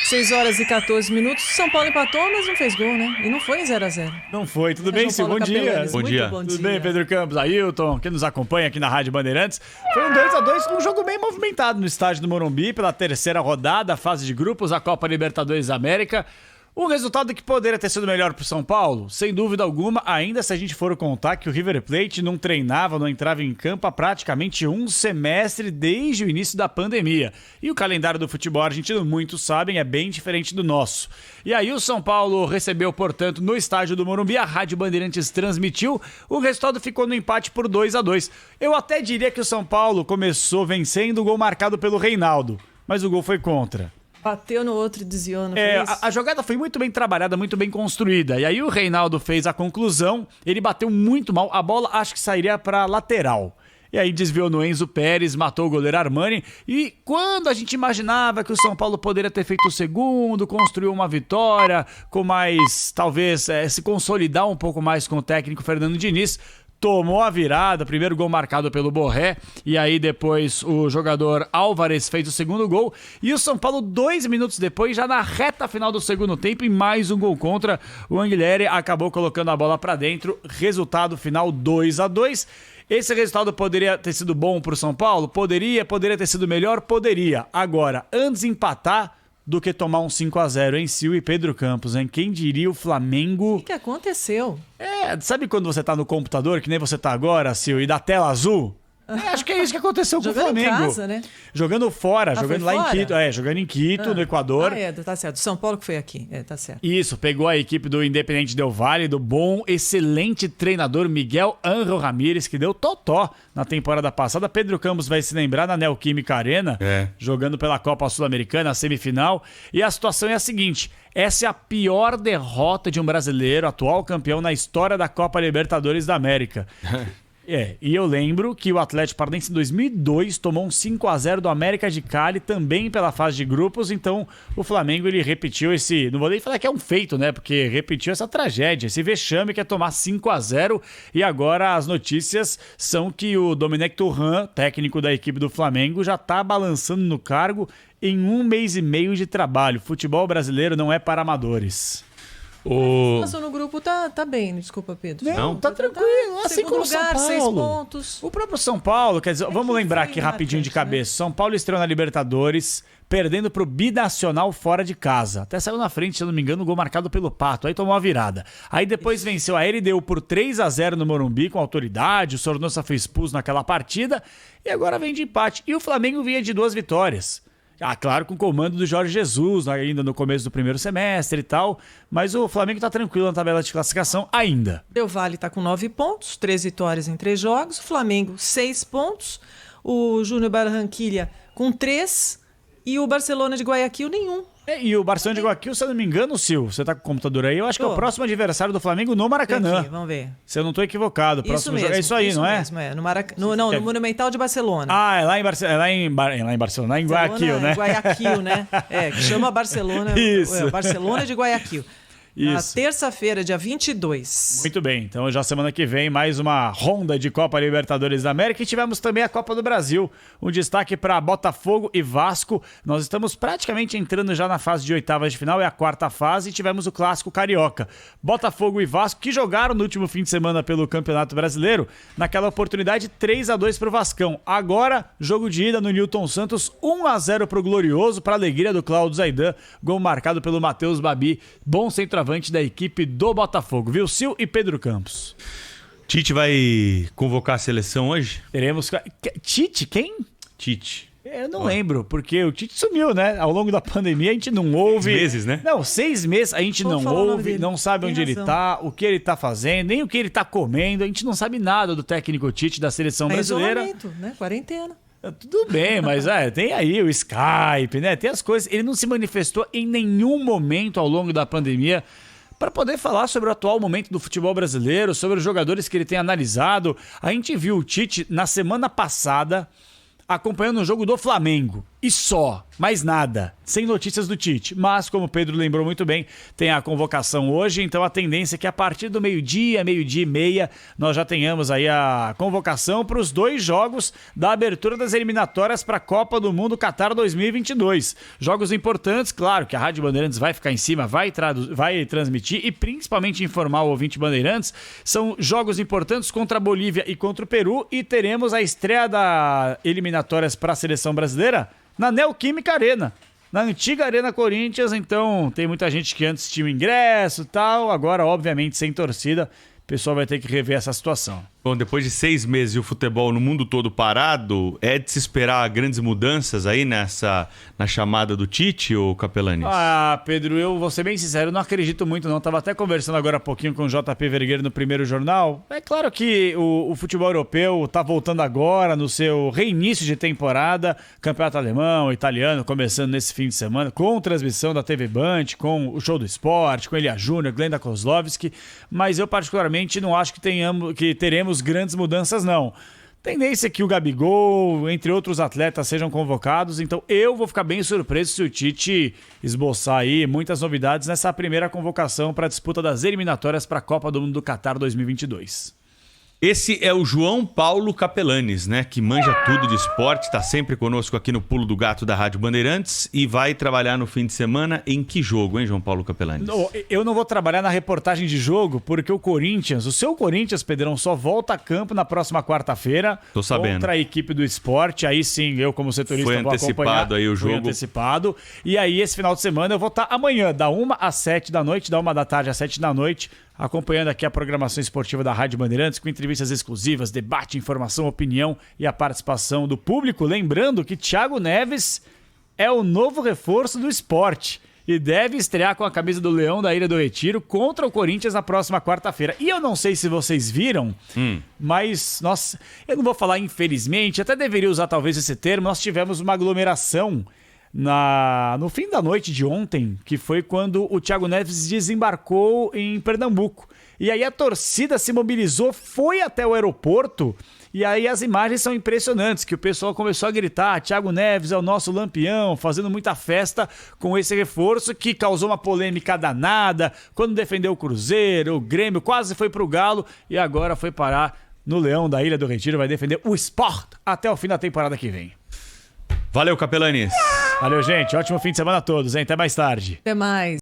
6 horas e 14 minutos. São Paulo empatou, mas não fez gol, né? E não foi em 0x0. Não foi. Tudo bem, Sil? Bom dia. Bom dia. Tudo bem, Pedro Campos, Ailton, que nos acompanha aqui na Rádio Bandeirantes. Foi um 2x2, um jogo bem movimentado no estádio do Morumbi pela terceira rodada, fase de grupos, a Copa Libertadores da América. Um resultado que poderia ter sido melhor para o São Paulo, sem dúvida alguma, ainda se a gente for contar que o River Plate não treinava, não entrava em campo há praticamente um semestre desde o início da pandemia. E o calendário do futebol argentino, muitos sabem, é bem diferente do nosso. E aí o São Paulo recebeu, portanto, no estádio do Morumbi, a Rádio Bandeirantes transmitiu, o resultado ficou no empate por 2x2. Eu até diria que o São Paulo começou vencendo o gol marcado pelo Reinaldo, mas o gol foi contra. Bateu no outro e desviou, não foi isso? A jogada foi muito bem trabalhada, muito bem construída. E aí o Reinaldo fez a conclusão, ele bateu muito mal, a bola acho que sairia para lateral. E aí desviou no Enzo Pérez, matou o goleiro Armani. E quando a gente imaginava que o São Paulo poderia ter feito o segundo, construiu uma vitória, com mais, talvez, se consolidar um pouco mais com o técnico Fernando Diniz, tomou a virada, primeiro gol marcado pelo Borré, e aí depois o jogador Álvares fez o segundo gol, e o São Paulo 2 minutos depois, já na reta final do segundo tempo, e mais um gol contra, o Anguilhere acabou colocando a bola pra dentro, resultado final 2x2. Esse resultado poderia ter sido bom pro São Paulo? Poderia ter sido melhor? Poderia. Agora, antes empatar do que tomar um 5x0 em Sil e Pedro Campos, hein? Quem diria o Flamengo... O que aconteceu? Sabe quando você tá no computador, que nem você tá agora, Sil, e dá tela azul? Acho que é isso que aconteceu com o Flamengo. Jogando em casa, né? Jogando fora, jogando lá fora? em Quito. Jogando em Quito, no Equador. Tá certo. São Paulo que foi aqui. Tá certo. Isso, pegou a equipe do Independente Del Valle, do bom, excelente treinador Miguel Ángel Ramírez, que deu totó na temporada passada. Pedro Campos vai se lembrar na Neoquímica Arena, jogando pela Copa Sul-Americana, a semifinal. E a situação é a seguinte: essa é a pior derrota de um brasileiro, atual campeão, na história da Copa Libertadores da América. E eu lembro que o Atlético Paranaense em 2002 tomou um 5x0 do América de Cali, também pela fase de grupos, então o Flamengo ele repetiu esse, não vou nem falar que é um feito, né, porque repetiu essa tragédia, esse vexame que é tomar 5x0, e agora as notícias são que o Domenech Torrent, técnico da equipe do Flamengo, já está balançando no cargo em 1 mês e meio de trabalho. Futebol brasileiro não é para amadores. A situação no grupo tá bem, desculpa, Pedro. Não, tá tranquilo. Assim como o São Paulo. 6 pontos. O próprio São Paulo, quer dizer, vamos lembrar aqui rapidinho de cabeça. São Paulo estreou na Libertadores, perdendo pro Binacional fora de casa. Até saiu na frente, se eu não me engano, o gol marcado pelo Pato. Aí tomou a virada. Aí depois venceu a LDU por 3x0 no Morumbi, com autoridade. O Sornosa foi expulso naquela partida. E agora vem de empate. E o Flamengo vinha de 2 vitórias. Claro, com o comando do Jorge Jesus, ainda no começo do primeiro semestre e tal, mas o Flamengo tá tranquilo na tabela de classificação ainda. Del Valle tá com 9 pontos, 3 vitórias em 3 jogos, o Flamengo 6 pontos, o Júnior Barranquilla com 3 e o Barcelona de Guayaquil nenhum. E o Barcelona de Guayaquil, se eu não me engano, Sil, você tá com o computador aí, eu acho que é o próximo adversário do Flamengo no Maracanã. Aqui, vamos ver. Se eu não tô equivocado, o próximo jogo é isso aí, não é? Isso mesmo, no Monumental de Barcelona. É lá em Barcelona, lá em Guayaquil, né? Guayaquil, né? Que chama Barcelona. Isso. Barcelona de Guayaquil. Isso. Na terça-feira, dia 22. Muito bem, então já semana que vem mais uma ronda de Copa Libertadores da América e tivemos também a Copa do Brasil. Um destaque para Botafogo e Vasco. Nós estamos praticamente entrando já na fase de oitavas de final, é a quarta fase, e tivemos o clássico carioca. Botafogo e Vasco que jogaram no último fim de semana pelo Campeonato Brasileiro, naquela oportunidade 3x2 pro Vascão. Agora, jogo de ida no Newton Santos, 1x0 pro Glorioso, para alegria do Cláudio Zaidan, gol marcado pelo Matheus Babi, bom centroavante da equipe do Botafogo, viu? Sil e Pedro Campos. Tite vai convocar a seleção hoje? Teremos... Tite? Quem? Tite. Eu não lembro, porque o Tite sumiu, né? Ao longo da pandemia a gente não ouve... 6 meses, né? Não, 6 meses a gente não ouve, não sabe onde ele tá, o que ele tá fazendo, nem o que ele tá comendo. A gente não sabe nada do técnico Tite da seleção brasileira. Isolamento, né? Quarentena. Tudo bem, mas tem aí o Skype, né? Tem as coisas. Ele não se manifestou em nenhum momento ao longo da pandemia para poder falar sobre o atual momento do futebol brasileiro, sobre os jogadores que ele tem analisado. A gente viu o Tite na semana passada acompanhando o jogo do Flamengo. e só, mais nada, sem notícias do Tite. Mas, como o Pedro lembrou muito bem, tem a convocação hoje, então a tendência é que a partir do meio-dia e meia, nós já tenhamos aí a convocação para os 2 jogos da abertura das eliminatórias para a Copa do Mundo Qatar 2022. Jogos importantes, claro que a Rádio Bandeirantes vai ficar em cima, vai transmitir e principalmente informar o ouvinte Bandeirantes. São jogos importantes contra a Bolívia e contra o Peru e teremos a estreia da eliminatórias para a seleção brasileira na Neoquímica Arena, na antiga Arena Corinthians. Então tem muita gente que antes tinha o ingresso e tal, agora obviamente sem torcida, o pessoal vai ter que rever essa situação. Bom, depois de 6 meses e o futebol no mundo todo parado, é de se esperar grandes mudanças aí na chamada do Tite, ou Capelanes? Ah, Pedro, eu vou ser bem sincero, eu não acredito muito não. Tava até conversando agora há pouquinho com o JP Vergueiro no Primeiro Jornal. É claro que o futebol europeu tá voltando agora no seu reinício de temporada. Campeonato alemão, italiano, começando nesse fim de semana, com transmissão da TV Band, com o Show do Esporte, com Elia Júnior, Glenda Kozlovski. Mas eu particularmente não acho que teremos grandes mudanças, não. Tendência é que o Gabigol, entre outros atletas, sejam convocados, então eu vou ficar bem surpreso se o Tite esboçar aí muitas novidades nessa primeira convocação para a disputa das eliminatórias para a Copa do Mundo do Qatar 2022. Esse é o João Paulo Capelanes, né? Que manja tudo de esporte, está sempre conosco aqui no Pulo do Gato da Rádio Bandeirantes e vai trabalhar no fim de semana em que jogo, hein, João Paulo Capelanes? Eu não vou trabalhar na reportagem de jogo porque o seu Corinthians, Pedrão, só volta a campo na próxima quarta-feira. Tô sabendo. Contra a equipe do esporte. Aí sim, eu como setorista vou acompanhar. Foi antecipado aí o jogo. Foi antecipado. E aí esse final de semana eu vou estar amanhã, da 1 às 7 da noite, da 1 da tarde às 7 da noite, acompanhando aqui a programação esportiva da Rádio Bandeirantes, com entrevistas exclusivas, debate, informação, opinião e a participação do público. Lembrando que Thiago Neves é o novo reforço do esporte e deve estrear com a camisa do Leão da Ilha do Retiro contra o Corinthians na próxima quarta-feira. E eu não sei se vocês viram, mas eu não vou falar infelizmente, até deveria usar talvez esse termo, nós tivemos uma aglomeração no fim da noite de ontem, que foi quando o Thiago Neves desembarcou em Pernambuco. E aí a torcida se mobilizou, foi até o aeroporto, e aí as imagens são impressionantes, que o pessoal começou a gritar: Thiago Neves é o nosso lampião, fazendo muita festa com esse reforço que causou uma polêmica danada, quando defendeu o Cruzeiro, o Grêmio, quase foi pro Galo, e agora foi parar no Leão da Ilha do Retiro, vai defender o Sport até o fim da temporada que vem. Valeu, Capelanes. Valeu, gente. Ótimo fim de semana a todos, hein? Até mais tarde. Até mais.